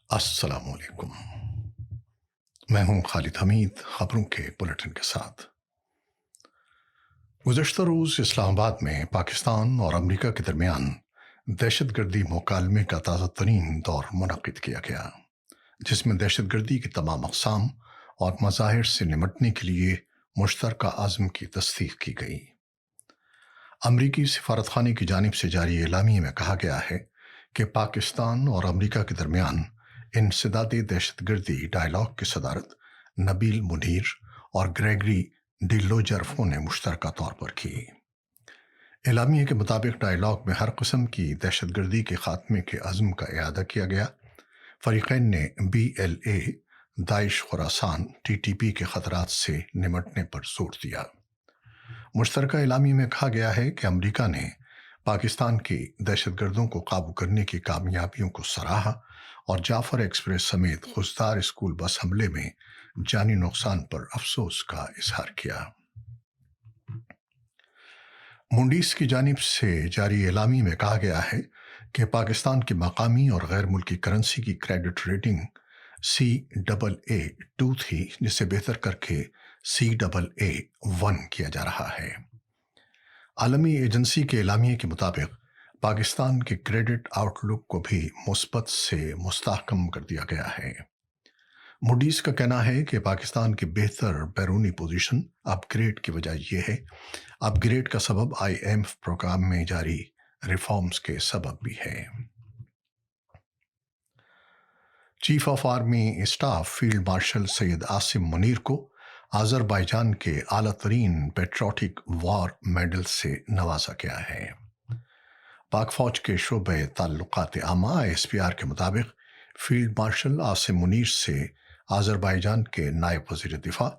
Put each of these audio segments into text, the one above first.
अस्सलाम वालेकुम। मैं हूं खालिद हमीद, खबरों के बुलेटिन के साथ। गुज़श्ता रोज़ इस्लामाबाद में पाकिस्तान और अमरीका के दरमियान दहशतगर्दी मुकालमे का ताज़ा तरीन दौर मुनक़िद किया गया, जिसमें दहशतगर्दी के तमाम अक़साम और मज़ाहिर से निमटने के लिए मुश्तरका अज़्म की तस्दीक़ की गई। अमरीकी सफारतखाने की जानिब से जारी एलामिये में कहा गया है कि पाकिस्तान और अमरीका के दरमियान इंसदादी दहशतगर्दी डायलॉग की सदारत नबील मुनीर और ग्रेगरी डिलोजर्फो ने मुश्तरका तौर पर की। एलामिये के मुताबिक डायलॉग में हर किस्म की दहशतगर्दी के खात्मे के अज़्म का इआदा किया गया। फ़रीक़ैन ने BLA, दाइश खुरासान, TTP के ख़तरात से निमटने पर जोर दिया। मुश्तरका एलामिये में कहा गया है कि अमरीका ने पाकिस्तान की दहशतगर्दों को काबू करने की कामयाबियों को सराहा और जाफर एक्सप्रेस समेत खुजदार स्कूल बस हमले में जानी नुकसान पर अफसोस का इजहार किया। मूडीज की जानिब से जारी एलामी में कहा गया है कि पाकिस्तान की मकामी और गैर मुल्की करेंसी की क्रेडिट रेटिंग CAA2 थी, जिसे बेहतर करके CAA1 किया जा रहा है। आलमी एजेंसी के एलामिये के मुताबिक पाकिस्तान के क्रेडिट आउटलुक को भी मुस्बत से मुस्तहकम कर दिया गया है। मूडीज का कहना है कि पाकिस्तान की बेहतर बैरूनी पोजीशन अपग्रेड की वजह यह है। अपग्रेड का सबब IMF प्रोग्राम में जारी रिफॉर्म्स के सबब भी है। Chief of army staff field marshal Syed Asim Munir को आज़रबाईजान के आला तरीन पेट्रोटिक वॉर मेडल से नवाजा गया है। पाक फौज के शोबे ताल्लुकात आमा SPR के मुताबिक फील्ड मार्शल आसिम मुनीर से आज़रबाईजान के नायब वज़ीर दिफा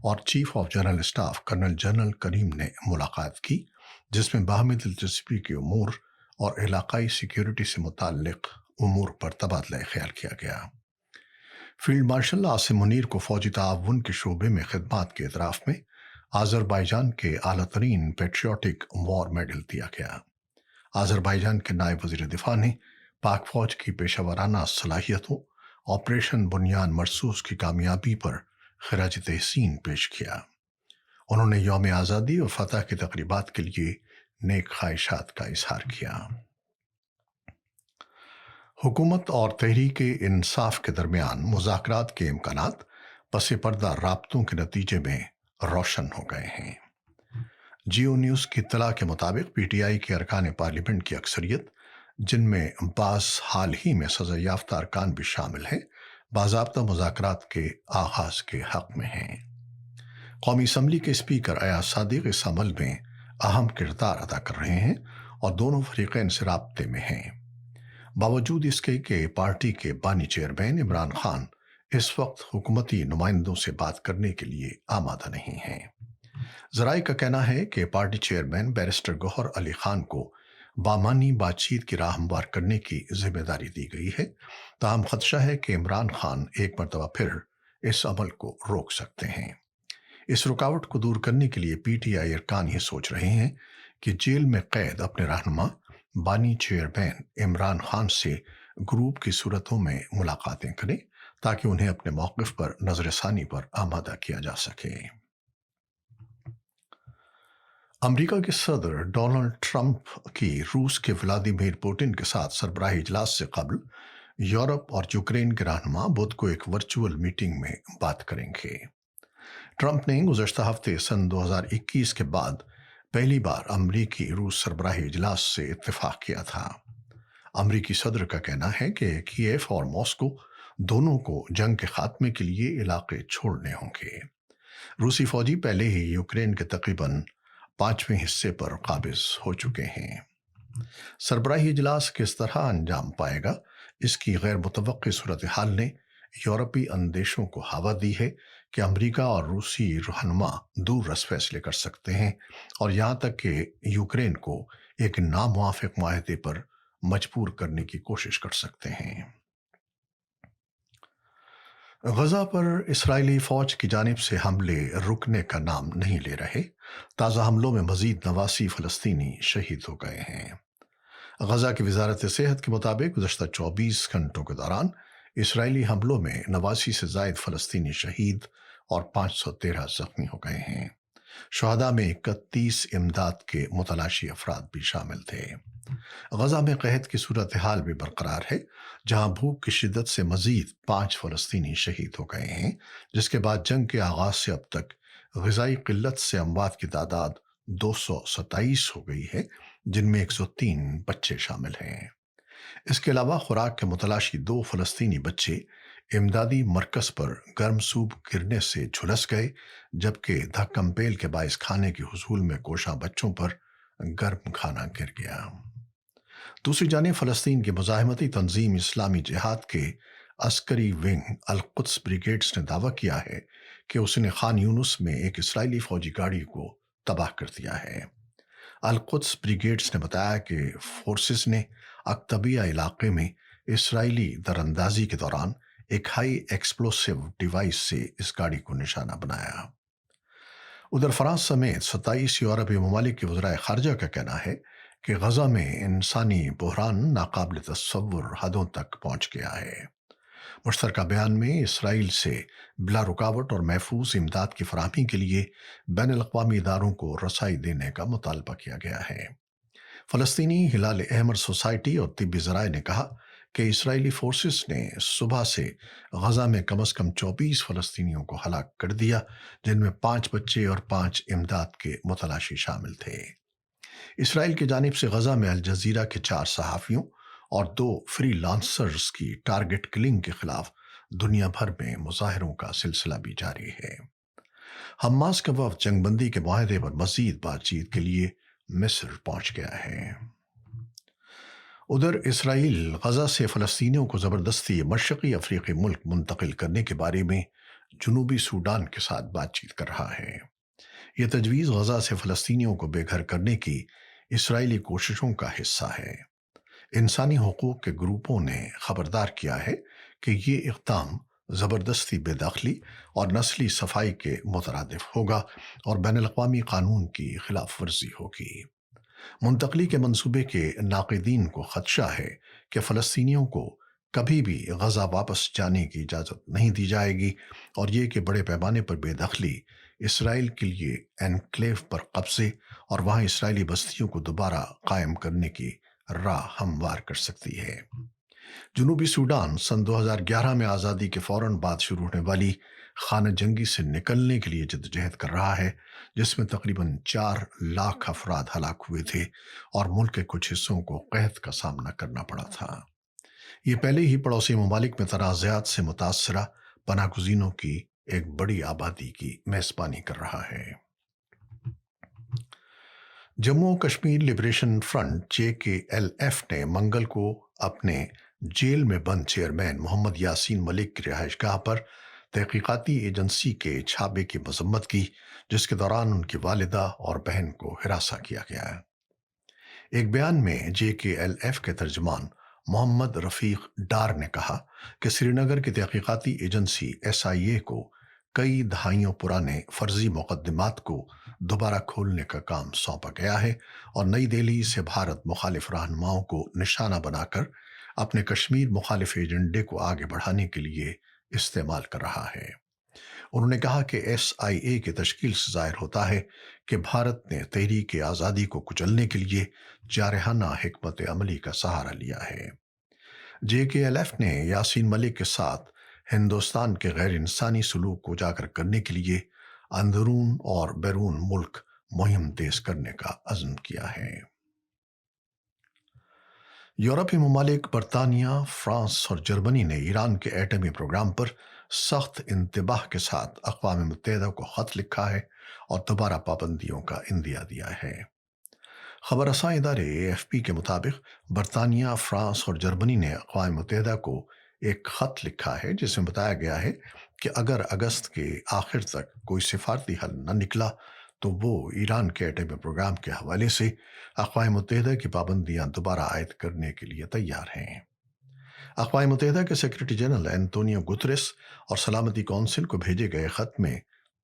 और chief of general staff colonel general Karim ने मुलाकात की, जिसमें बाहमी दिलचस्पी के उमूर और इलाकाई सिक्योरिटी से मुताल्लिक उमूर पर तबादला ख्याल किया गया। फील्ड मार्शल आसिम मुनीर को फौजी ताउन के शोबे में खिदमात के एतराफ़ में आज़रबाईजान के आला तरीन पेट्रियोटिक वॉर मेडल दिया गया। आज़रबाईजान के नायब वज़ीर दिफा ने पाक फौज की पेशावराना सलाहियतों, ऑपरेशन बुनियान मरसूस की कामयाबी पर खिराज तहसीन पेश किया। उन्होंने यौम आज़ादी और फतह की तक़रीबात के लिए नेक ख्वाहिशात का इजहार किया। हुकूमत और तहरीक-ए-इंसाफ के दरमियान मुज़ाकरात के इम्कानात पसे पर्दा राब्तों के नतीजे में रोशन हो गए हैं। जियो न्यूज़ की इत्तला के मुताबिक PTI के अरकान पार्लियामेंट की अक्सरियत, जिनमें बाज़ हाल ही में सज़ा याफ्ता अरकान भी शामिल हैं, बाज़ाब्ता मुज़ाकरात के आगाज़ के हक़ में हैं। कौमी असम्बली के स्पीकर अयाज सादिक इस अमल में अहम किरदार अदा कर रहे हैं और दोनों फरीक़ैन से राब्ते में हैं। बावजूद इसके कि पार्टी के बानी चेयरमैन इमरान खान इस वक्त हुकूमती नुमाइंदों से बात करने के लिए आमादा नहीं हैं। ज़राए का कहना है कि party chairman barrister Gohar Ali Khan को बामानी बातचीत की राह हमवार करने की जिम्मेदारी दी गई है। ताहम खदशा है कि इमरान खान एक मरतबा फिर इस अमल को रोक सकते हैं। इस रुकावट को दूर करने के लिए PTI अरकान ये सोच रहे हैं कि जेल में कैद अपने रहनुमा बानी चेयरमैन इमरान खान से ग्रुप की सूरतों में मुलाकातें करें, ताकि उन्हें अपने मौक़िफ़ पर नज़रसानी पर आमादा किया जा सके। अमरीका के सदर डोनाल्ड ट्रंप की रूस के व्लादिमीर पुतिन के साथ सरबराही इजलास से कबल यूरोप और यूक्रेन के रहनुमा बुध को एक वर्चुअल मीटिंग में बात करेंगे। ट्रंप ने गुज़श्ता हफ्ते सन 2021 के बाद पहली बार अमरीकी रूस सरबराही इजलास से इत्तेफाक किया था। अमरीकी सदर का कहना है कि कीव और मॉस्को दोनों को जंग के खात्मे के लिए इलाके छोड़ने होंगे। रूसी फौजी पहले ही यूक्रेन के तकरीबन 5वें हिस्से पर काबिज हो चुके हैं। सरबराही इजलास किस तरह अंजाम पाएगा, इसकी गैर मुतवक्की सूरत हाल ने यूरोपीय अंदेशों को हवा दी है कि अमरीका और रूसी रहनुमा दूर रस फैसले कर सकते हैं और यहाँ तक कि यूक्रेन को एक नामुआफिक मुआहदे पर मजबूर करने की कोशिश कर सकते हैं। गजा पर इस्राएली फौज की जानिब से हमले रुकने का नाम नहीं ले रहे। ताज़ा हमलों में मजीद 89 फ़लस्तीनी शहीद हो गए हैं। गजा की वजारत सेहत के मुताबिक गुज़श्ता 24 घंटों के दौरान اسرائیلی حملوں میں 89 سے زائد فلسطینی شہید اور 513 زخمی ہو گئے ہیں۔ شہداء میں 31 امداد کے متلاشی افراد بھی شامل تھے۔ غزہ میں قحط کی صورتحال بھی برقرار ہے، جہاں بھوک کی شدت سے مزید 5 فلسطینی شہید ہو گئے ہیں، جس کے بعد جنگ کے آغاز سے اب تک غذائی قلت سے اموات کی تعداد 227 ہو گئی ہے، جن میں 103 بچے شامل ہیں۔ اس کے علاوہ خوراک کے متلاشی 2 فلسطینی بچے امدادی مرکز پر گرم سوپ گرنے سے جھلس گئے، جبکہ دھکم پیل کے باعث کھانے کے حصول میں کوشاں بچوں پر گرم کھانا گر گیا۔ دوسری جانب فلسطین کی مزاحمتی تنظیم اسلامی جہاد کے عسکری ونگ القدس بریگیڈز نے دعویٰ کیا ہے کہ اس نے خان یونس میں ایک اسرائیلی فوجی گاڑی کو تباہ کر دیا ہے۔ القدس بریگیڈز نے بتایا کہ فورسز نے اکتبیہ علاقے میں اسرائیلی دراندازی کے دوران ایک ہائی ایکسپلوسیو ڈیوائس سے اس گاڑی کو نشانہ بنایا۔ ادھر فرانس سمیت 27 یورپی ممالک کے وزرائے خارجہ کا کہنا ہے کہ غزہ میں انسانی بحران ناقابل تصور حدوں تک پہنچ گیا ہے۔ مشترکہ بیان میں اسرائیل سے بلا رکاوٹ اور محفوظ امداد کی فراہمی کے لیے بین الاقوامی اداروں کو رسائی دینے کا مطالبہ کیا گیا ہے۔ فلسطینی ہلال احمر سوسائٹی اور طبی ذرائع نے کہا کہ اسرائیلی فورسز نے صبح سے غزہ میں کم از کم 24 فلسطینیوں کو ہلاک کر دیا، جن میں 5 بچے اور 5 امداد کے متلاشی شامل تھے۔ اسرائیل کی جانب سے غزہ میں الجزیرہ کے 4 صحافیوں اور 2 فری لانسرز کی ٹارگٹ کلنگ کے خلاف دنیا بھر میں مظاہروں کا سلسلہ بھی جاری ہے۔ حماس کا وفد جنگ بندی کے معاہدے پر مزید بات چیت کے لیے مصر پہنچ گیا ہے۔ ادھر اسرائیل غزہ سے فلسطینیوں کو زبردستی مشرقی افریقی ملک منتقل کرنے کے بارے میں جنوبی سوڈان کے ساتھ بات چیت کر رہا ہے۔ یہ تجویز غزہ سے فلسطینیوں کو بے گھر کرنے کی اسرائیلی کوششوں کا حصہ ہے۔ انسانی حقوق کے گروپوں نے خبردار کیا ہے کہ یہ اقدام زبردستی بے دخلی اور نسلی صفائی کے مترادف ہوگا اور بین الاقوامی قانون کی خلاف ورزی ہوگی۔ منتقلی کے منصوبے کے ناقدین کو خدشہ ہے کہ فلسطینیوں کو کبھی بھی غزہ واپس جانے کی اجازت نہیں دی جائے گی، اور یہ کہ بڑے پیمانے پر بے دخلی اسرائیل کے لیے انکلیو پر قبضے اور وہاں اسرائیلی بستیوں کو دوبارہ قائم کرنے کی راہ ہموار کر سکتی ہے۔ جنوبی سوڈان سن 2011 میں آزادی کے فوراً بعد شروع ہونے والی خانہ جنگی سے نکلنے کے لیے جدوجہد کر رہا ہے، جس میں تقریباً 4 لاکھ افراد ہلاک ہوئے تھے اور ملک کے کچھ حصوں کو قحط کا سامنا کرنا پڑا تھا۔ یہ پہلے ہی پڑوسی ممالک میں تنازعات سے متاثرہ پناہ گزینوں کی ایک بڑی آبادی کی میزبانی کر رہا ہے۔ جموں و کشمیر لبریشن فرنٹ JKLF نے منگل کو اپنے جیل میں بند چیئرمین محمد یاسین ملک کی رہائش گاہ پر تحقیقاتی ایجنسی کے چھاپے کی مذمت کی، جس کے دوران ان کی والدہ اور بہن کو ہراساں کیا گیا ہے۔ ایک بیان میں JKLF کے ترجمان محمد رفیق ڈار نے کہا کہ سری نگر کی تحقیقاتی ایجنسی SIA کو کئی دہائیوں پرانے فرضی مقدمات کو دوبارہ کھولنے کا کام سونپا گیا ہے اور نئی دہلی سے بھارت مخالف رہنماؤں کو نشانہ بنا کر اپنے کشمیر مخالف ایجنڈے کو آگے بڑھانے کے لیے استعمال کر رہا ہے۔ انہوں نے کہا کہ SIA کی تشکیل سے ظاہر ہوتا ہے کہ بھارت نے تحریک آزادی کو کچلنے کے لیے جارحانہ حکمت عملی کا سہارا لیا ہے۔ JKLF نے یاسین ملک کے ساتھ ہندوستان کے غیر انسانی سلوک کو اجاگر کرنے کے لیے اندرون اور بیرون ملک مہم تیز کرنے کا عزم کیا ہے۔ یورپی ممالک برطانیہ، فرانس اور جرمنی نے ایران کے ایٹمی پروگرام پر سخت انتباہ کے ساتھ اقوام متحدہ کو خط لکھا ہے اور دوبارہ پابندیوں کا عندیہ دیا ہے۔ خبر رساں ادارے AFP کے مطابق برطانیہ، فرانس اور جرمنی نے اقوام متحدہ کو ایک خط لکھا ہے، جس میں بتایا گیا ہے کہ اگر اگست کے آخر تک کوئی سفارتی حل نہ نکلا تو وہ ایران کے ایٹمی پروگرام کے حوالے سے اقوام متحدہ کی پابندیاں دوبارہ عائد کرنے کے لیے تیار ہیں۔ اقوام متحدہ کے سیکرٹری جنرل اینٹونیو گتریس اور سلامتی کونسل کو بھیجے گئے خط میں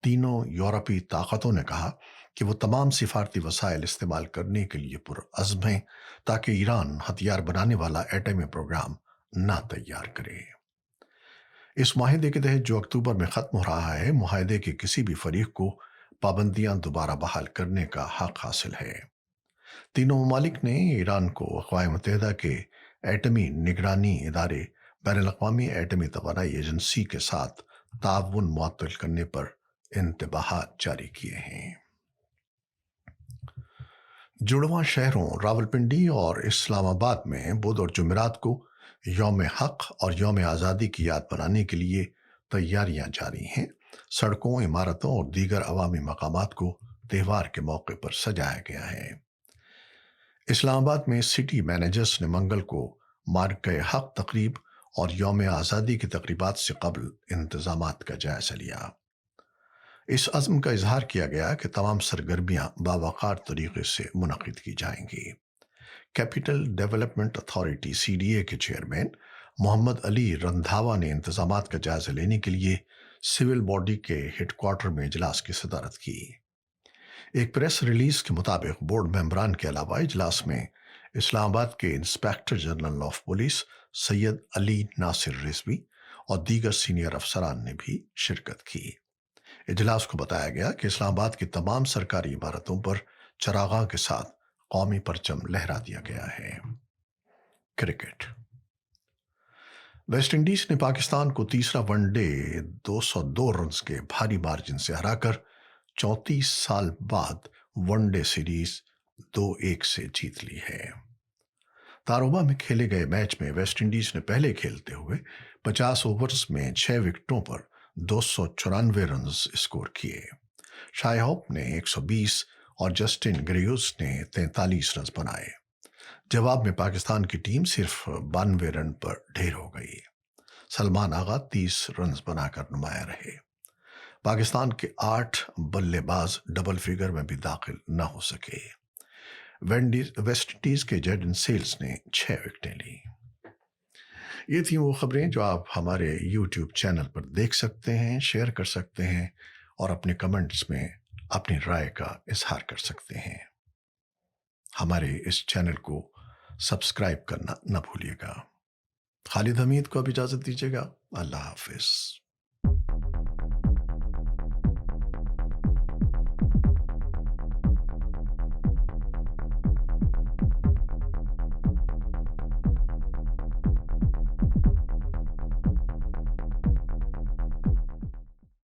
تینوں یورپی طاقتوں نے کہا کہ وہ تمام سفارتی وسائل استعمال کرنے کے لیے پرعزم ہیں تاکہ ایران ہتھیار بنانے والا ایٹمی پروگرام نہ تیار کرے۔ इस माहिदे के तहत जो अक्टूबर में ख़त्म हो रहा है, माहिदे के किसी भी फरीक को पाबंदियां दोबारा बहाल करने का हक हासिल है। तीनों ममालिक ने ईरान को अक़वाम मुत्तहिदा के एटमी निगरानी इदारे बैनुल-अक़वामी एटमी तवानाई एजेंसी के साथ ताउन मुअत्तल करने पर इंतबाहात जारी किए हैं। जुड़वां शहरों रावलपिंडी और इस्लामाबाद में बुध और जुमेरात को यौम हक और यौम आज़ादी की याद मनाने के लिए तैयारियां जारी हैं। सड़कों, इमारतों और दीगर अवामी मकामात को त्यौहार के मौके पर सजाया गया है। इस्लामाबाद में सिटी मैनेजर्स ने मंगल को मार्के हक तकरीब और यौम आज़ादी की तकरीबात से कबल इंतजामात का जायजा लिया। इस अज़्म का इजहार किया गया कि तमाम सरगर्मियां बावकार तरीके से मुनक़िद की जाएंगी। कैपिटल डेवलपमेंट अथॉरिटी CDA के चेयरमैन मोहम्मद अली रंधावा ने इंतजामात का जायजा लेने के लिए सिविल बॉडी के हेडक्वार्टर में इजलास की सदारत की। एक प्रेस रिलीज के मुताबिक बोर्ड मेंबरान के अलावा इजलास में इस्लामाबाद के inspector general of police Syed Ali Nasir Rizvi और दीगर सीनियर अफसरान ने भी शिरकत की। इजलास को बताया गया कि इस्लामाबाद की तमाम सरकारी इमारतों पर चरागाह के साथ कौमी परचम लहरा दिया गया है। क्रिकेट। वेस्ट इंडीज ने पाकिस्तान को तीसरा वनडे 202 रन्स के भारी मार्जिन से हराकर 34 साल बाद वनडे सीरीज 2-1 से जीत ली है। तारोबा में खेले गए मैच में वेस्ट इंडीज ने पहले खेलते हुए 50 ओवर्स में 6 विकेटों पर 294 रन स्कोर किए। शाय होप ने 120 और जस्टिन ग्रेयूस ने 43 रन बनाए। जवाब में पाकिस्तान की टीम सिर्फ 92 रन पर ढेर हो गई। सलमान आगा 30 रन बनाकर नुमाया रहे। पाकिस्तान के 8 बल्लेबाज डबल फिगर में भी दाखिल न हो सके। वेस्ट इंडीज के जेडन सेल्स ने 6 विकेटें ली। ये थी वो खबरें जो आप हमारे YouTube चैनल पर देख सकते हैं, शेयर कर सकते हैं और अपने कमेंट्स में अपनी राय का इजहार कर सकते हैं। हमारे इस चैनल को सब्सक्राइब करना न भूलिएगा। खालिद हमीद को अब इजाज़त दीजिएगा। अल्लाह हाफिज़।